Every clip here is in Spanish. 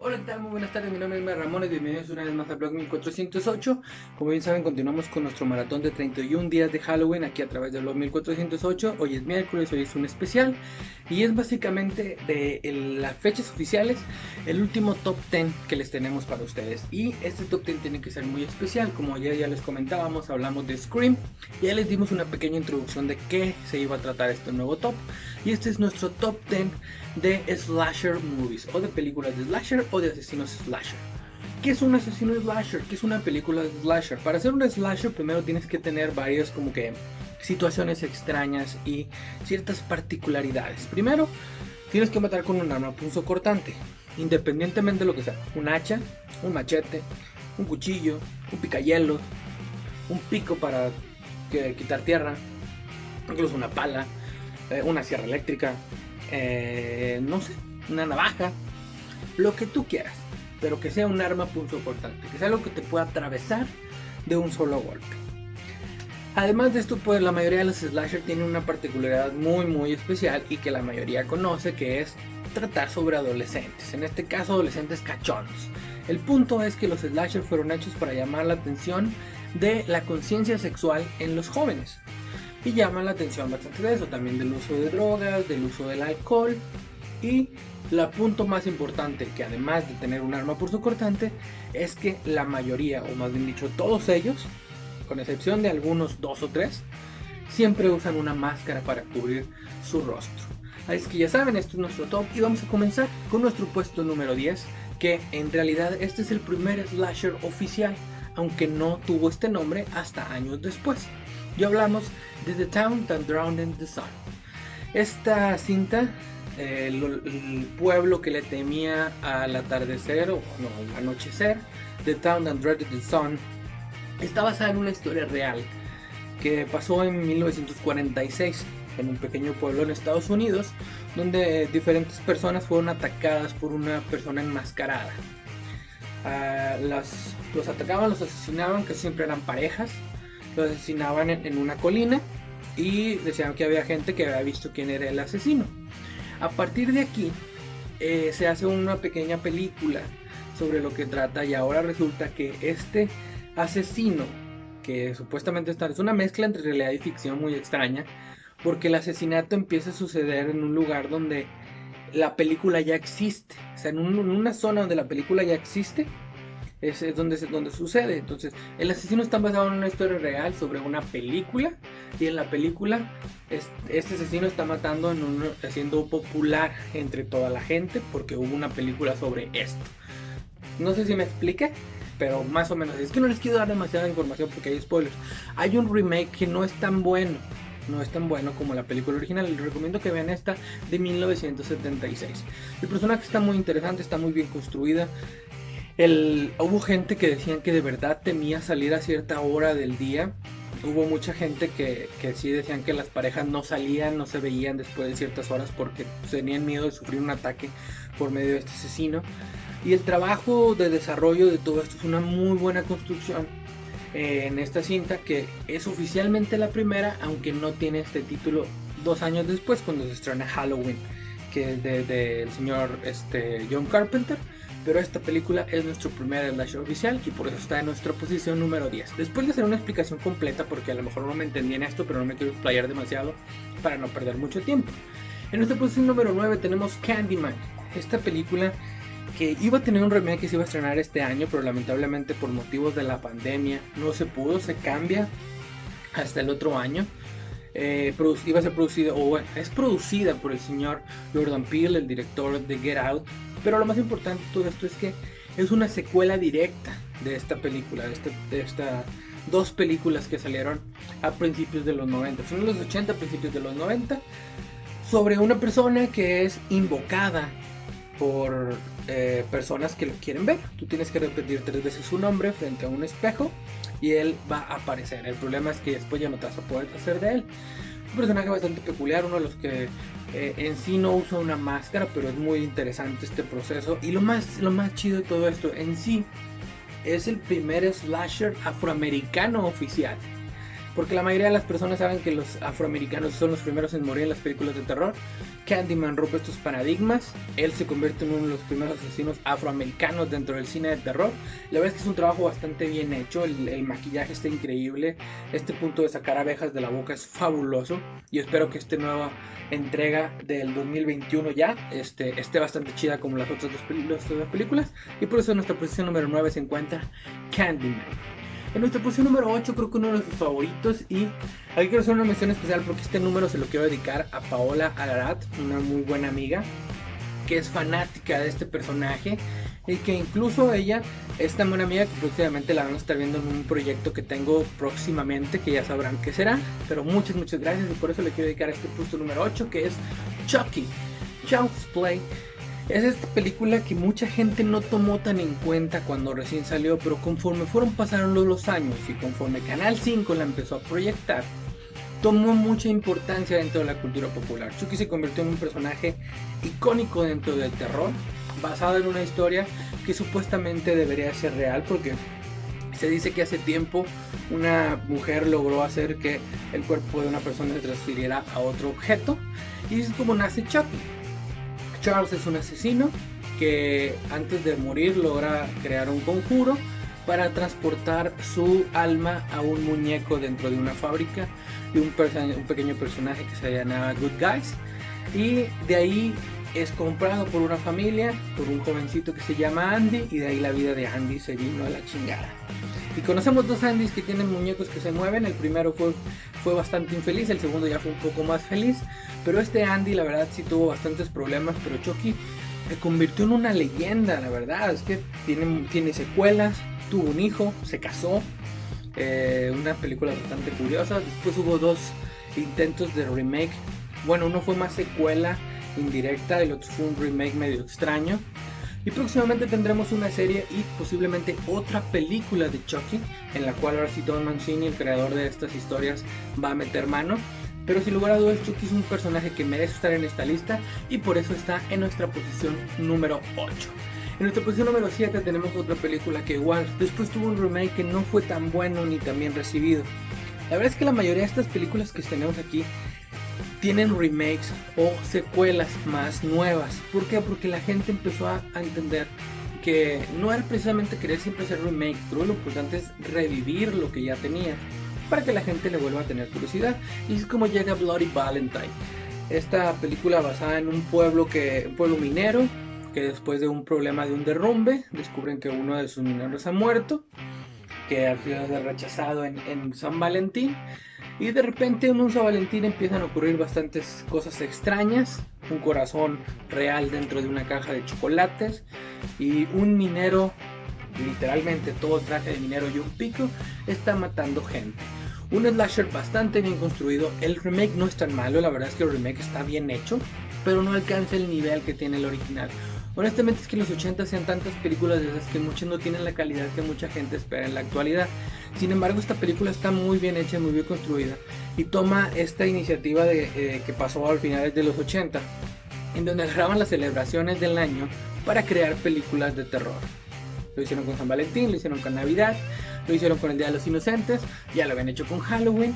Hola, ¿qué tal? Muy buenas tardes, mi nombre es Mar Ramón y bienvenidos una vez más al blog 1408. Como bien saben, continuamos con nuestro maratón de 31 días de Halloween aquí a través del blog 1408. Hoy es miércoles, hoy es un especial y es básicamente de las fechas oficiales el último top 10 que les tenemos para ustedes. Y este top 10 tiene que ser muy especial, como ayer ya les comentábamos, hablamos de Scream, ya les dimos una pequeña introducción de qué se iba a tratar este nuevo top. Y este es nuestro top 10 de slasher movies, o de películas de slasher o de asesinos slasher. ¿Qué es un asesino slasher? ¿Qué es una película de slasher? Para hacer un slasher primero tienes que tener varias como que situaciones extrañas y ciertas particularidades. Primero, tienes que matar con un arma punzocortante, independientemente de lo que sea. Un hacha, un machete, un cuchillo, un picahielo, un pico para quitar tierra, incluso una pala, una sierra eléctrica, no sé, una navaja, lo que tú quieras, pero que sea un arma punzocortante, que sea algo que te pueda atravesar de un solo golpe. Además de esto, pues la mayoría de los slasher tienen una particularidad muy especial y que la mayoría conoce, que es tratar sobre adolescentes, en este caso adolescentes cachondos. El punto es que los slasher fueron hechos para llamar la atención de la conciencia sexual en los jóvenes. Y llama la atención bastante de eso, también del uso de drogas, del uso del alcohol. Y el punto más importante, que además de tener un arma punzocortante, es que la mayoría, o más bien dicho todos ellos, con excepción de algunos 2 o 3, siempre usan una máscara para cubrir su rostro. Así es que ya saben, esto es nuestro top y vamos a comenzar con nuestro puesto número 10, que en realidad este es el primer slasher oficial, aunque no tuvo este nombre hasta años después. Ya hablamos de The Town That Drowned the Sun. Esta cinta, el pueblo que le temía al atardecer o no, al anochecer, The Town That Dreaded the Sun, está basada en una historia real que pasó en 1946 en un pequeño pueblo en Estados Unidos, donde diferentes personas fueron atacadas por una persona enmascarada. Los atacaban, los asesinaban, que siempre eran parejas. Lo asesinaban en una colina y decían que había gente que había visto quién era el asesino. A partir de aquí se hace una pequeña película sobre lo que trata, y ahora resulta que este asesino, que supuestamente es una mezcla entre realidad y ficción muy extraña, porque el asesinato empieza a suceder en un lugar donde la película ya existe, o sea, en una zona donde la película ya existe. Es donde sucede. Entonces el asesino está basado en una historia real sobre una película, y en la película este asesino está matando haciendo popular entre toda la gente porque hubo una película sobre esto. No sé si me expliqué, pero más o menos. Es que no les quiero dar demasiada información porque hay spoilers. Hay un remake que no es tan bueno, como la película original. Les recomiendo que vean esta de 1976. El personaje está muy interesante, está muy bien construida. Hubo gente que decían que de verdad temía salir a cierta hora del día. Hubo mucha gente que sí decían que las parejas no salían, no se veían después de ciertas horas porque tenían miedo de sufrir un ataque por medio de este asesino. Y el trabajo de desarrollo de todo esto es una muy buena construcción en esta cinta, que es oficialmente la primera, aunque no tiene este título 2 años después, cuando se estrena Halloween, que es del señor John Carpenter. Pero esta película es nuestro primer slasher oficial y por eso está en nuestra posición número 10. Después de hacer una explicación completa, porque a lo mejor no me entendí en esto, pero no me quiero explayar demasiado para no perder mucho tiempo. En nuestra posición número 9 tenemos Candyman. Esta película que iba a tener un remake que se iba a estrenar este año, pero lamentablemente por motivos de la pandemia no se pudo, se cambia hasta el otro año. Iba a ser producida, o bueno, es producida por el señor Jordan Peele, el director de Get Out. Pero lo más importante de todo esto es que es una secuela directa de esta película, de estas dos películas que salieron a principios de los 90, son los 80, principios de los 90, sobre una persona que es invocada por personas que lo quieren ver. Tú tienes que repetir 3 veces su nombre frente a un espejo y él va a aparecer. El problema es que después ya no te vas a poder hacer de él. Un personaje bastante peculiar, uno de los que en sí no usa una máscara, pero es muy interesante este proceso. Y lo más chido de todo esto en sí es el primer slasher afroamericano oficial. porque la mayoría de las personas saben que los afroamericanos son los primeros en morir en las películas de terror. Candyman rompe estos paradigmas, él se convierte en uno de los primeros asesinos afroamericanos dentro del cine de terror. La verdad es que es un trabajo bastante bien hecho, el maquillaje está increíble, este punto de sacar abejas de la boca es fabuloso, y espero que esta nueva entrega del 2021 ya esté bastante chida como las otras dos películas, y por eso en nuestra posición número 9 se encuentra Candyman. En nuestra posición número 8 creo que uno de nuestros favoritos, y aquí quiero hacer una mención especial porque este número se lo quiero dedicar a Paola Ararat, una muy buena amiga que es fanática de este personaje, y que incluso ella es tan buena amiga que próximamente la vamos a estar viendo en un proyecto que tengo próximamente, que ya sabrán qué será, pero muchas gracias, y por eso le quiero dedicar a este puesto número 8, que es Chucky, Child's Play. Es esta película que mucha gente no tomó tan en cuenta cuando recién salió, pero conforme fueron pasando los años y conforme Canal 5 la empezó a proyectar, tomó mucha importancia dentro de la cultura popular. Chucky se convirtió en un personaje icónico dentro del terror, basado en una historia que supuestamente debería ser real, porque se dice que hace tiempo una mujer logró hacer que el cuerpo de una persona se transfiriera a otro objeto, y es como nace Chucky. Charles es un asesino que antes de morir logra crear un conjuro para transportar su alma a un muñeco dentro de una fábrica de un pequeño personaje que se llamaba Good Guys, y de ahí es comprado por una familia, por un jovencito que se llama Andy, y de ahí la vida de Andy se vino a la chingada. Y conocemos dos Andys que tienen muñecos que se mueven. El primero fue bastante infeliz, el segundo ya fue un poco más feliz, pero este Andy la verdad sí tuvo bastantes problemas, pero Chucky se convirtió en una leyenda. La verdad es que tiene secuelas, tuvo un hijo, se casó, una película bastante curiosa. Después hubo dos intentos de remake, bueno, uno fue más secuela indirecta, el otro fue un remake medio extraño. Y próximamente tendremos una serie y posiblemente otra película de Chucky, en la cual ahora sí Don Mancini, el creador de estas historias, va a meter mano. Pero sin lugar a dudas, Chucky es un personaje que merece estar en esta lista, y por eso está en nuestra posición número 8. En nuestra posición número 7 tenemos otra película que igual después tuvo un remake que no fue tan bueno ni tan bien recibido. La verdad es que la mayoría de estas películas que tenemos aquí tienen remakes o secuelas más nuevas. ¿Por qué? Porque la gente empezó a entender que no era precisamente querer siempre hacer remakes, pero lo importante es revivir lo que ya tenía para que la gente le vuelva a tener curiosidad. Y es como llega Bloody Valentine, esta película basada en un pueblo minero, que después de un problema de un derrumbe descubren que uno de sus mineros ha muerto, que ha sido rechazado en San Valentín. Y de repente en un San Valentín empiezan a ocurrir bastantes cosas extrañas. Un corazón real dentro de una caja de chocolates, y un minero, literalmente todo traje de minero y un pico, está matando gente. Un slasher bastante bien construido. El remake no es tan malo, la verdad es que el remake está bien hecho, pero no alcanza el nivel que tiene el original. Honestamente es que en los 80 hacían tantas películas de esas que muchas no tienen la calidad que mucha gente espera en la actualidad. Sin embargo, esta película está muy bien hecha, muy bien construida, y toma esta iniciativa que pasó al finales de los 80, en donde agarraban las celebraciones del año para crear películas de terror. Lo hicieron con San Valentín, lo hicieron con Navidad, lo hicieron con el Día de los Inocentes, ya lo habían hecho con Halloween.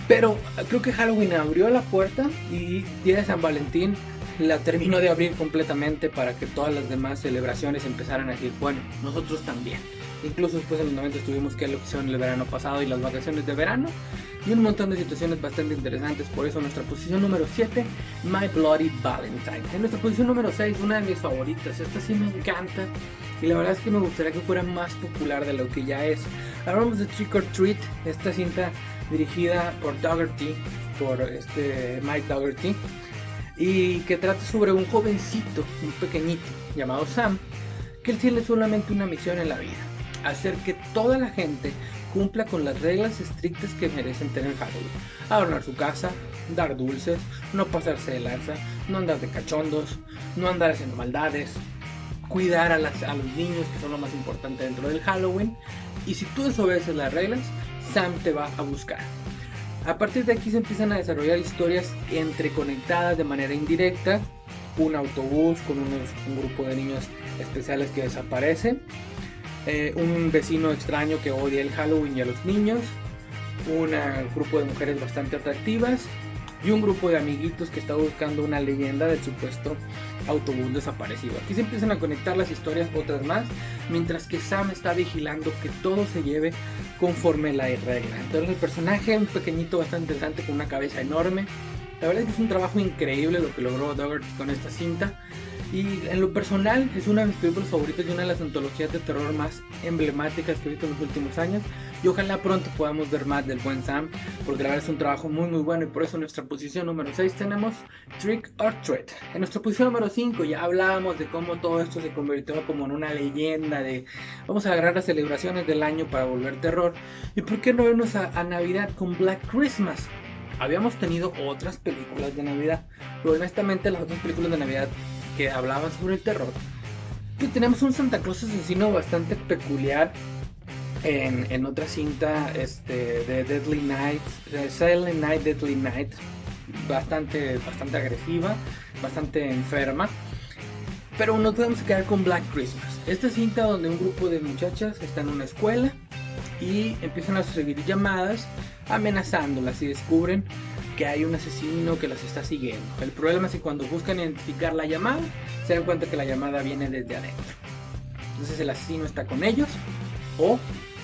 Pero creo que Halloween abrió la puerta, y Día de San Valentín la terminó de abrir completamente para que todas las demás celebraciones empezaran a decir, bueno, nosotros también. Incluso después en los 90 tuvimos que lo que hicieron el verano pasado y las vacaciones de verano, y un montón de situaciones bastante interesantes. Por eso nuestra posición número 7, My Bloody Valentine. En nuestra posición número 6, una de mis favoritas, esta sí me encanta, y la verdad es que me gustaría que fuera más popular de lo que ya es. Hablamos de Trick or Treat, esta cinta dirigida por Dougherty, por Mike Dougherty, y que trata sobre un jovencito, un pequeñito llamado Sam, que él tiene solamente una misión en la vida: hacer que toda la gente cumpla con las reglas estrictas que merecen tener Halloween. Adornar su casa, dar dulces, no pasarse de lanza, no andar de cachondos, no andar haciendo maldades, cuidar a los niños, que son lo más importante dentro del Halloween. Y si tú desobedeces las reglas, Sam te va a buscar. A partir de aquí se empiezan a desarrollar historias entreconectadas de manera indirecta. Un autobús con un grupo de niños especiales que desaparecen, un vecino extraño que odia el Halloween y a los niños, un grupo de mujeres bastante atractivas y un grupo de amiguitos que está buscando una leyenda del supuesto autobús desaparecido. Aquí se empiezan a conectar las historias, otras más, mientras que Sam está vigilando que todo se lleve conforme la regla. Entonces el personaje, un pequeñito bastante interesante con una cabeza enorme. La verdad es que es un trabajo increíble lo que logró Dougherty con esta cinta. Y en lo personal es una de mis películas favoritas y una de las antologías de terror más emblemáticas que he visto en los últimos años. Y ojalá pronto podamos ver más del buen Sam, porque la verdad es un trabajo muy bueno. Y por eso en nuestra posición número 6 tenemos Trick or Treat. En nuestra posición número 5 ya hablábamos de cómo todo esto se convirtió como en una leyenda de vamos a agarrar las celebraciones del año para volver terror. ¿Y por qué no irnos a Navidad con Black Christmas? Habíamos tenido otras películas de Navidad, pero honestamente las otras películas de Navidad que hablaban sobre el terror, que tenemos un Santa Claus asesino bastante peculiar en otra cinta de Deadly Night, Silent Night, Deadly Night, bastante agresiva, bastante enferma. Pero nos podemos quedar con Black Christmas, esta cinta donde un grupo de muchachas está en una escuela y empiezan a recibir llamadas amenazándolas y descubren que hay un asesino que las está siguiendo. El problema es que cuando buscan identificar la llamada, se dan cuenta que la llamada viene desde adentro. Entonces el asesino está con ellos o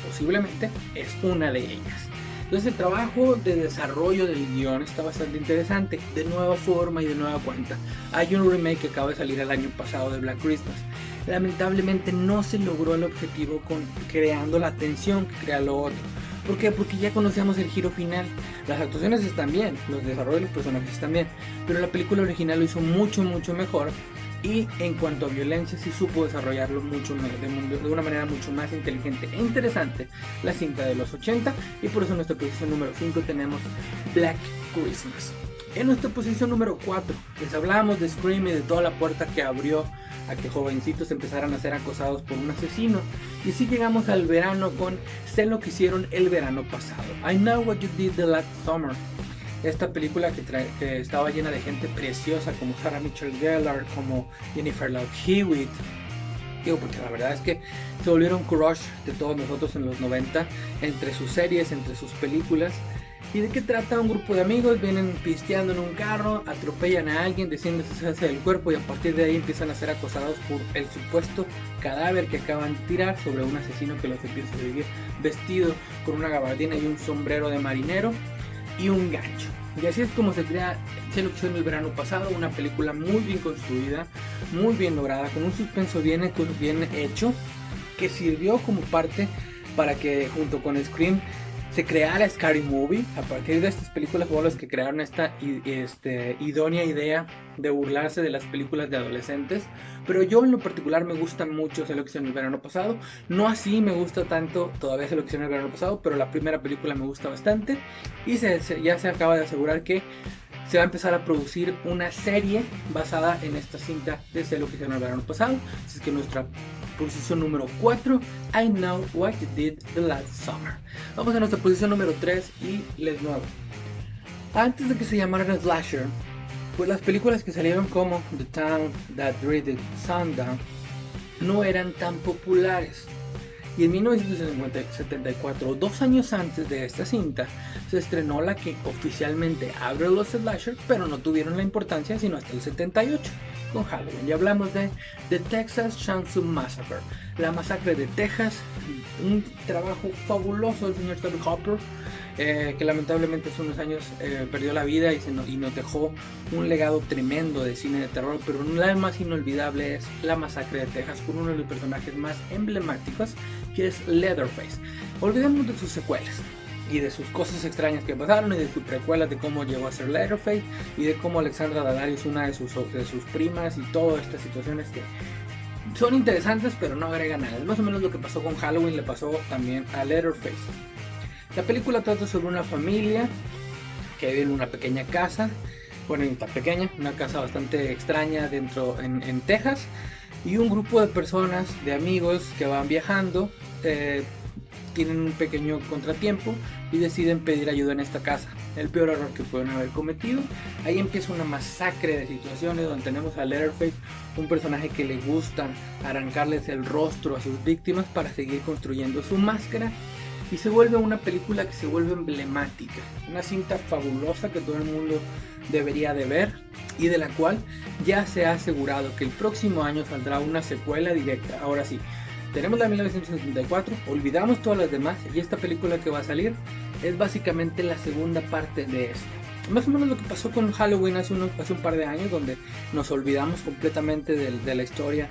posiblemente es una de ellas. Entonces el trabajo de desarrollo del guión está bastante interesante, de nueva forma y de nueva cuenta. Hay un remake que acaba de salir el año pasado de Black Christmas. Lamentablemente no se logró el objetivo con creando la tensión que crea lo otro. ¿Por qué? Porque ya conocíamos el giro final. Las actuaciones están bien, los desarrollos de los personajes están bien, pero la película original lo hizo mucho mejor. Y en cuanto a violencia sí supo desarrollarlo de una manera mucho más inteligente e interesante la cinta de los 80. Y por eso en nuestra posición número 5 tenemos Black Christmas. En nuestra posición número 4 les hablábamos de Scream y de toda la puerta que abrió a que jovencitos empezaran a ser acosados por un asesino. Y así llegamos al verano con Sé lo que hicieron el verano pasado, I Know What You Did the Last Summer. Esta película que estaba llena de gente preciosa como Sarah Michelle Gellar, como Jennifer Love Hewitt. Digo, porque la verdad es que se volvieron crush de todos nosotros en los 90, entre sus series, entre sus películas. ¿Y de qué trata? Un grupo de amigos vienen pisteando en un carro, atropellan a alguien, deciden deshacerse del cuerpo y a partir de ahí empiezan a ser acosados por el supuesto cadáver que acaban de tirar sobre un asesino que los empieza a seguir vestido con una gabardina y un sombrero de marinero y un gancho. Y así es como se crea Sé lo que hicieron el verano pasado, una película muy bien construida, muy bien lograda, con un suspenso bien hecho, que sirvió como parte para que junto con Scream se creara Scary Movie. A partir de estas películas fueron las que crearon esta idónea idea de burlarse de las películas de adolescentes. Pero yo en lo particular me gusta mucho Sé lo que hicieron el verano pasado. No así me gusta tanto todavía Sé lo que hicieron el verano pasado, pero la primera película me gusta bastante. Y ya se acaba de asegurar que se va a empezar a producir una serie basada en esta cinta de Sé lo que hicieron el verano pasado. Así es que nuestra posición número 4, I Know What You Did the Last Summer. Vamos a nuestra posición número 3 y les nuevo. Antes de que se llamaran slasher, pues las películas que salieron como The Town That Dreaded Sundown no eran tan populares. Y en 1974, 2 años antes de esta cinta, se estrenó la que oficialmente abre los slasher, pero no tuvieron la importancia sino hasta el 78, con Halloween. Y hablamos de The Texas Chainsaw Massacre, la masacre de Texas, un trabajo fabuloso del señor Tobe Hooper, que lamentablemente hace unos años perdió la vida y nos dejó un legado tremendo de cine de terror, pero la más inolvidable es la masacre de Texas con uno de los personajes más emblemáticos, que es Leatherface. Olvidemos de sus secuelas y de sus cosas extrañas que pasaron y de sus precuelas de cómo llegó a ser Leatherface y de cómo Alexandra Daddario es una de sus primas y todas estas situaciones que son interesantes pero no agregan nada. Más o menos lo que pasó con Halloween le pasó también a Leatherface. La película trata sobre una familia que vive en una pequeña casa, bueno, ni tan pequeña, una casa bastante extraña en Texas, y un grupo de personas, de amigos que van viajando, tienen un pequeño contratiempo y deciden pedir ayuda en esta casa. El peor error que pueden haber cometido. Ahí empieza una masacre de situaciones donde tenemos a Leatherface, un personaje que le gusta arrancarles el rostro a sus víctimas para seguir construyendo su máscara. y se vuelve una película que se vuelve emblemática, una cinta fabulosa que todo el mundo debería de ver y de la cual ya se ha asegurado que el próximo año saldrá una secuela directa. Ahora sí, tenemos la de 1974, olvidamos todas las demás y esta película que va a salir es básicamente la segunda parte de esta. Más o menos lo que pasó con Halloween hace un par de años, donde nos olvidamos completamente de la historia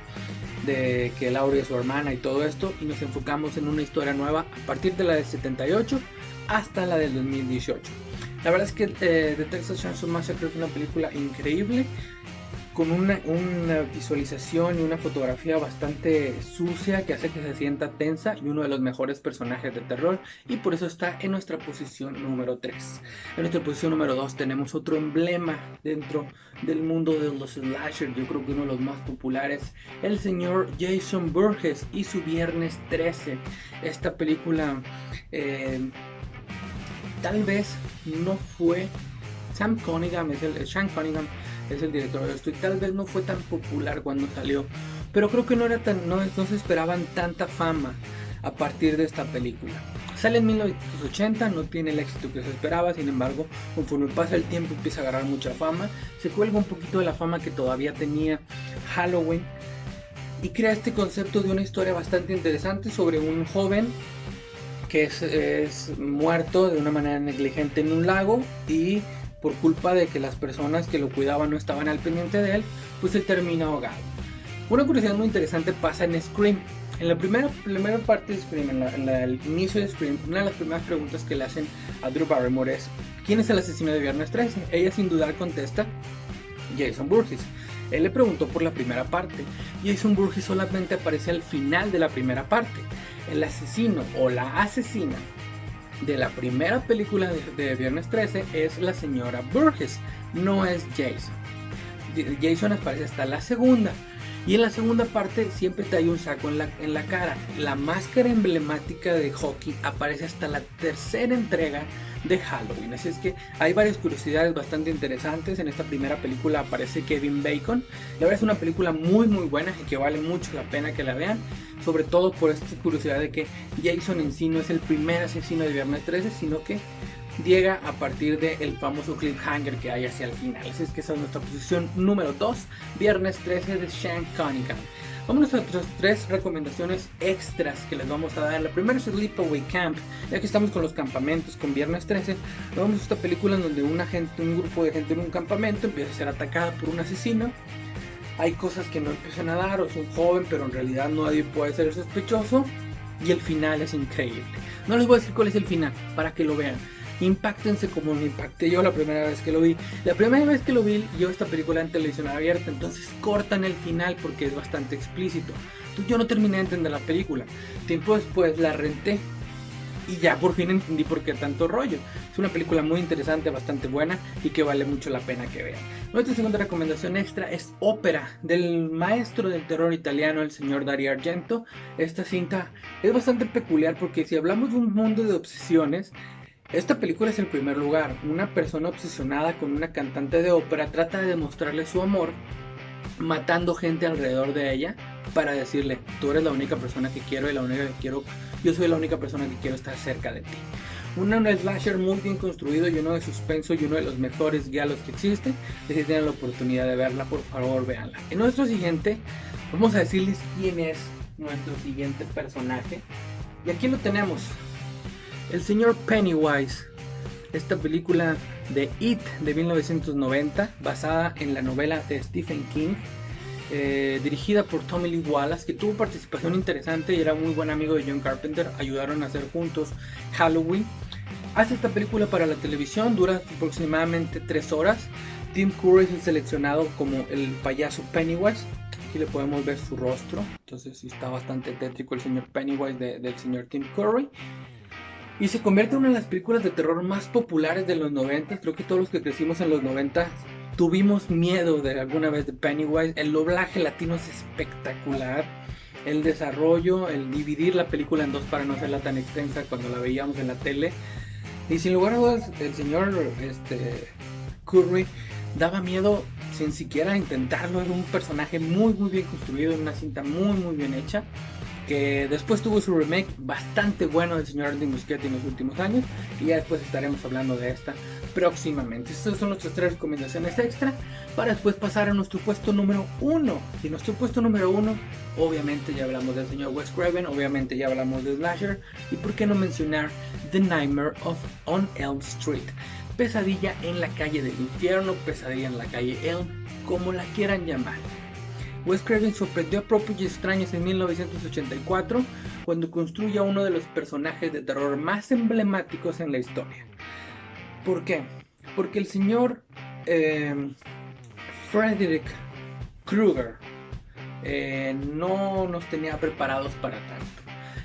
de que Laurie es su hermana y todo esto, y nos enfocamos en una historia nueva a partir de la del 78 hasta la del 2018. La verdad es que The Texas Chainsaw Massacre es una película increíble, con una visualización y una fotografía bastante sucia que hace que se sienta tensa, y uno de los mejores personajes de terror, y por eso está en nuestra posición número 3. En nuestra posición número 2 tenemos otro emblema dentro del mundo de los slasher, yo creo que uno de los más populares, el señor Jason Voorhees y su Viernes 13. Esta película tal vez no fue... Sean Cunningham es el director de esto, y tal vez no fue tan popular cuando salió, pero creo que no se esperaban tanta fama a partir de esta película. Sale en 1980, no tiene el éxito que se esperaba, sin embargo, conforme pasa el tiempo empieza a agarrar mucha fama, se cuelga un poquito de la fama que todavía tenía Halloween, y crea este concepto de una historia bastante interesante sobre un joven que es muerto de una manera negligente en un lago, y por culpa de que las personas que lo cuidaban no estaban al pendiente de él, pues él termina ahogado. Una curiosidad muy interesante pasa en Scream. En la primera parte de Scream, en el inicio de Scream, una de las primeras preguntas que le hacen a Drew Barrymore es: ¿quién es el asesino de Viernes 13? Ella sin dudar contesta: Jason Voorhees. Él le preguntó por la primera parte. Jason Voorhees solamente aparece al final de la primera parte. El asesino o la asesina de la primera película de Viernes 13 es la señora Voorhees, no es Jason. Jason aparece hasta la segunda, y en la segunda parte siempre trae un saco en la cara. La máscara emblemática de hockey aparece hasta la tercera entrega de Halloween, así es que hay varias curiosidades bastante interesantes. En esta primera película aparece Kevin Bacon. La verdad es una película muy buena y que vale mucho la pena que la vean, sobre todo por esta curiosidad de que Jason en sí no es el primer asesino de Viernes 13, sino que llega a partir del famoso cliffhanger que hay hacia el final. Así es que esa es nuestra posición número 2, Viernes 13 de Sean Cunningham. Vámonos a nuestras 3 recomendaciones extras que les vamos a dar. La primera es Sleepaway Camp. Ya que estamos con los campamentos, con Viernes 13, vamos a esta película en donde un grupo de gente en un campamento empieza a ser atacada por un asesino. Hay cosas que no empiezan a dar, o es un joven, pero en realidad nadie puede ser sospechoso, y el final es increíble. No les voy a decir cuál es el final, para que lo vean. Impáctense como me impacté yo la primera vez que lo vi. La primera vez que lo vi yo esta película en televisión abierta, entonces cortan el final porque es bastante explícito. Entonces yo no terminé de entender la película. Tiempo después la renté y ya por fin entendí por qué tanto rollo. Es una película muy interesante, bastante buena y que vale mucho la pena que vean. Nuestra segunda recomendación extra es Ópera, del maestro del terror italiano, el señor Dario Argento. Esta cinta es bastante peculiar porque si hablamos de un mundo de obsesiones, esta película es el primer lugar. Una persona obsesionada con una cantante de ópera trata de demostrarle su amor matando gente alrededor de ella para decirle: tú eres la única persona que quiero y la única que quiero, yo soy la única persona que quiero estar cerca de ti. Un slasher muy bien construido, lleno de suspenso y uno de los mejores guialos que existe. Si tienen la oportunidad de verla, por favor véanla. En nuestro siguiente, vamos a decirles quién es nuestro siguiente personaje. Y aquí lo tenemos. El señor Pennywise. Esta película de It de 1990, basada en la novela de Stephen King, dirigida por Tommy Lee Wallace, que tuvo participación interesante y era muy buen amigo de John Carpenter. Ayudaron a hacer juntos Halloween. Hace esta película para la televisión, dura aproximadamente 3 horas. Tim Curry es el seleccionado como el payaso Pennywise. Aquí le podemos ver su rostro, entonces está bastante tétrico el señor Pennywise del señor Tim Curry. Y se convierte en una de las películas de terror más populares de los 90. Creo que todos los que crecimos en los 90 tuvimos miedo de alguna vez de Pennywise. El doblaje latino es espectacular. El desarrollo, el dividir la película en 2 para no hacerla tan extensa cuando la veíamos en la tele. Y sin lugar a dudas, el señor Curry daba miedo sin siquiera intentarlo. Era un personaje muy bien construido, en una cinta muy bien hecha. que después tuvo su remake bastante bueno del señor Andy Muschietti en los últimos años, y ya después estaremos hablando de esta próximamente. Estas son nuestras 3 recomendaciones extra para después pasar a nuestro puesto número 1. Y nuestro puesto número 1, obviamente ya hablamos del señor Wes Craven, obviamente ya hablamos de Slasher, y por qué no mencionar The Nightmare on Elm Street, Pesadilla en la calle del infierno, Pesadilla en la calle Elm, como la quieran llamar. Wes Craven sorprendió a propios y extraños en 1984 cuando construye a uno de los personajes de terror más emblemáticos en la historia. ¿Por qué? Porque el señor Frederick Krueger no nos tenía preparados para tanto.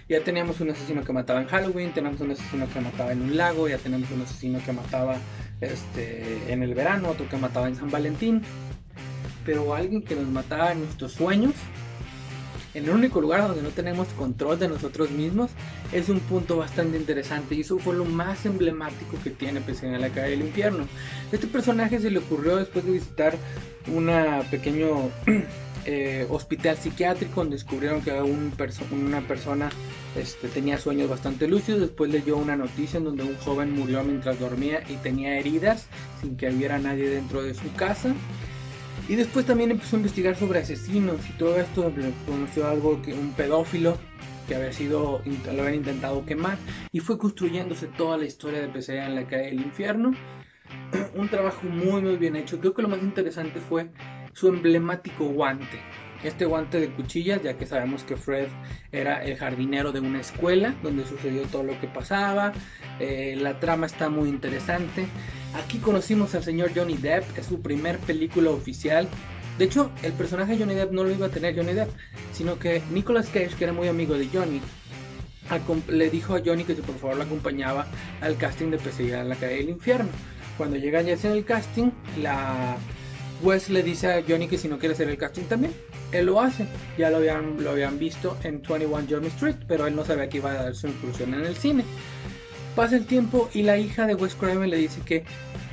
Ya teníamos un asesino que mataba en Halloween, teníamos un asesino que mataba en un lago, ya teníamos un asesino que mataba en el verano, otro que mataba en San Valentín. Pero alguien que nos mataba en nuestros sueños, en el único lugar donde no tenemos control de nosotros mismos, es un punto bastante interesante, y eso fue lo más emblemático que tiene Pesadilla en la calle del infierno. Este personaje se le ocurrió después de visitar un pequeño hospital psiquiátrico, donde descubrieron que una persona tenía sueños bastante lúcidos. Después leyó una noticia en donde un joven murió mientras dormía y tenía heridas sin que hubiera nadie dentro de su casa. Y después también empezó a investigar sobre asesinos y todo esto. Conoció algo que un pedófilo que lo habían intentado quemar, y fue construyéndose toda la historia de Pesadilla en la calle del infierno. Un trabajo muy muy bien hecho. Creo que lo más interesante fue su emblemático guante. Este guante de cuchillas, ya que sabemos que Fred era el jardinero de una escuela donde sucedió todo lo que pasaba. La trama está muy interesante. Aquí conocimos al señor Johnny Depp, es su primer película oficial. De hecho, el personaje de Johnny Depp no lo iba a tener Johnny Depp, sino que Nicolas Cage, que era muy amigo de Johnny, le dijo a Johnny que si por favor lo acompañaba al casting de Pesadilla en la calle del infierno. Cuando llega ya en el casting, Wes le dice a Johnny que si no quiere hacer el casting también. Él lo hace, ya lo habían visto en 21 Jump Street, pero él no sabía que iba a dar su incursión en el cine. Pasa el tiempo y la hija de Wes Craven le dice que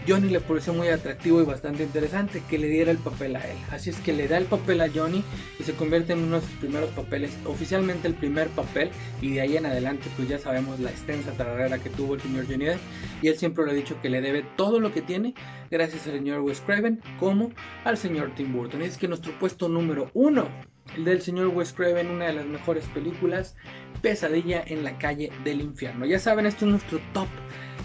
Johnny le pareció muy atractivo y bastante interesante, que le diera el papel a él. Así es que le da el papel a Johnny y se convierte en uno de sus primeros papeles, oficialmente el primer papel, y de ahí en adelante pues ya sabemos la extensa carrera que tuvo el señor Johnny Depp, y él siempre lo ha dicho que le debe todo lo que tiene gracias al señor Wes Craven como al señor Tim Burton. Y es que nuestro puesto número 1, el del señor Wes Craven, una de las mejores películas, Pesadilla en la calle del infierno. Ya saben, esto es nuestro top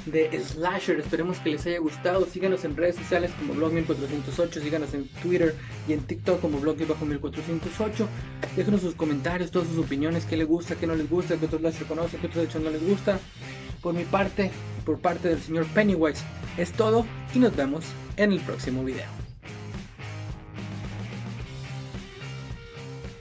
de Slasher. Esperemos que les haya gustado. Síganos en redes sociales como Blog1408, síganos en Twitter y en TikTok como Blog1408. Déjenos sus comentarios, todas sus opiniones, qué les gusta, qué no les gusta, qué otros Slasher conocen, qué otros de hecho no les gusta. Por mi parte, por parte del señor Pennywise, es todo, y nos vemos en el próximo video.